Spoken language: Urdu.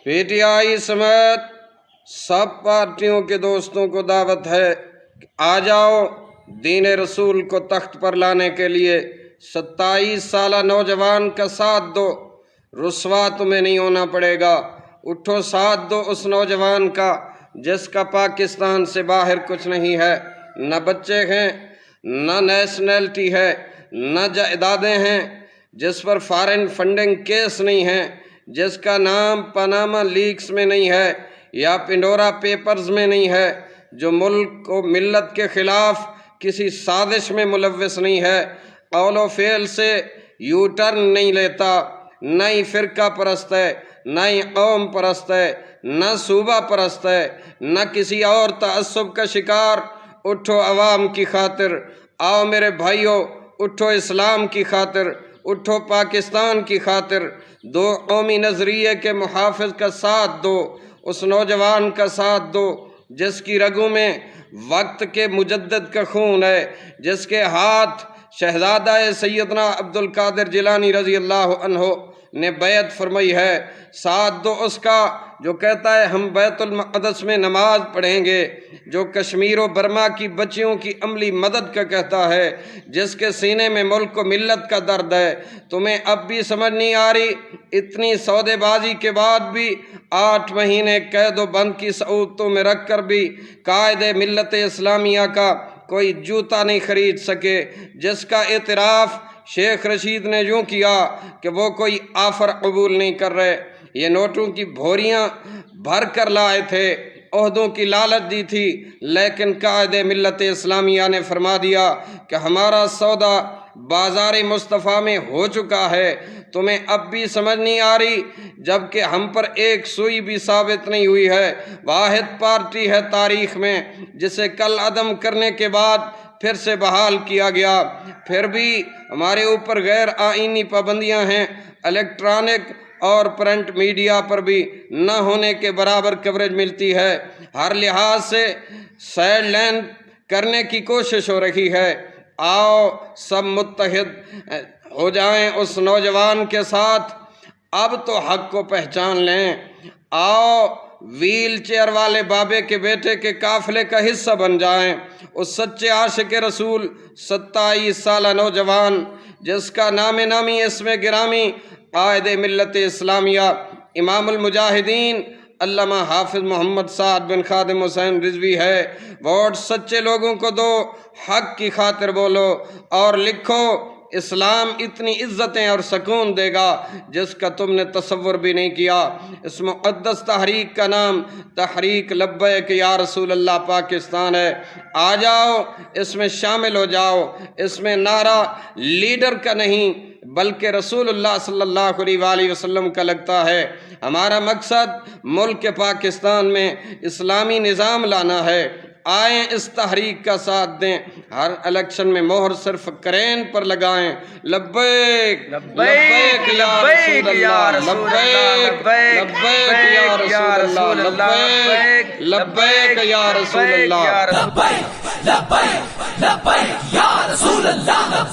پی ٹی آئی سمیت سب پارٹیوں کے دوستوں کو دعوت ہے کہ آ جاؤ، دین رسول کو تخت پر لانے کے لیے 27 سالہ نوجوان کا ساتھ دو، رسوا تمہیں نہیں ہونا پڑے گا۔ اٹھو، ساتھ دو اس نوجوان کا جس کا پاکستان سے باہر کچھ نہیں ہے، نہ بچے ہیں، نہ نیشنلٹی ہے، نہ جائیدادیں ہیں، جس پر فارن فنڈنگ کیس نہیں ہے، جس کا نام پاناما لیکس میں نہیں ہے یا پنڈورا پیپرز میں نہیں ہے، جو ملک و ملت کے خلاف کسی سازش میں ملوث نہیں ہے، قول و فعل سے یو ٹرن نہیں لیتا، نہ ہی فرقہ پرست ہے، نہ ہی قوم پرست ہے، نہ صوبہ پرست ہے، نہ کسی اور تعصب کا شکار۔ اٹھو عوام کی خاطر، آؤ میرے بھائیوں، اٹھو اسلام کی خاطر، اٹھو پاکستان کی خاطر، دو قومی نظریے کے محافظ کا ساتھ دو، اس نوجوان کا ساتھ دو جس کی رگوں میں وقت کے مجدد کا خون ہے، جس کے ہاتھ شہزادہ سیدنا عبد القادر جیلانی رضی اللہ عنہ نے بیعت فرمائی ہے۔ ساتھ دو اس کا جو کہتا ہے ہم بیت المقدس میں نماز پڑھیں گے، جو کشمیر و برما کی بچیوں کی عملی مدد کا کہتا ہے، جس کے سینے میں ملک و ملت کا درد ہے۔ تمہیں اب بھی سمجھ نہیں آ رہی؟ اتنی سودے بازی کے بعد بھی 8 مہینے قید و بند کی صعوبتوں میں رکھ کر بھی قائد ملت اسلامیہ کا کوئی جوتا نہیں خرید سکے، جس کا اعتراف شیخ رشید نے یوں کیا کہ وہ کوئی آفر قبول نہیں کر رہے، یہ نوٹوں کی بھوریاں بھر کر لائے تھے، عہدوں کی لالچ دی تھی، لیکن قائد ملت اسلامیہ نے فرما دیا کہ ہمارا سودا بازار مصطفیٰ میں ہو چکا ہے۔ تمہیں اب بھی سمجھ نہیں آ رہی؟ جبکہ ہم پر ایک سوئی بھی ثابت نہیں ہوئی ہے۔ واحد پارٹی ہے تاریخ میں جسے کل عدم کرنے کے بعد پھر سے بحال کیا گیا، پھر بھی ہمارے اوپر غیر آئینی پابندیاں ہیں۔ الیکٹرانک اور پرنٹ میڈیا پر بھی نہ ہونے کے برابر کوریج ملتی ہے، ہر لحاظ سے سائیڈ لائن کرنے کی کوشش ہو رہی ہے۔ آؤ سب متحد ہو جائیں اس نوجوان کے ساتھ، اب تو حق کو پہچان لیں۔ آؤ ویل چیئر والے بابے کے بیٹے کے قافلے کا حصہ بن جائیں، اس سچے عاشق رسول 27 سالہ نوجوان جس کا نام نامی اسم گرامی قائد ملت اسلامیہ امام المجاہدین علامہ حافظ محمد سعد بن خادم حسین رضوی ہے۔ ووٹ سچے لوگوں کو دو، حق کی خاطر بولو اور لکھو، اسلام اتنی عزتیں اور سکون دے گا جس کا تم نے تصور بھی نہیں کیا۔ اس مقدس تحریک کا نام تحریک لبیک یا رسول اللہ پاکستان ہے۔ آ جاؤ، اس میں شامل ہو جاؤ۔ اس میں نعرہ لیڈر کا نہیں بلکہ رسول اللہ صلی اللہ علیہ وآلہ وسلم کا لگتا ہے۔ ہمارا مقصد ملک پاکستان میں اسلامی نظام لانا ہے۔ آئیں اس تحریک کا ساتھ دیں، ہر الیکشن میں مہر صرف کرین پر لگائیں۔ لبیک لبیک یا رسول اللہ، لبیک لبیک یا رسول اللہ، لبیک لبیک یا رسول اللہ، لبیک لبیک لبیک یا رسول اللہ۔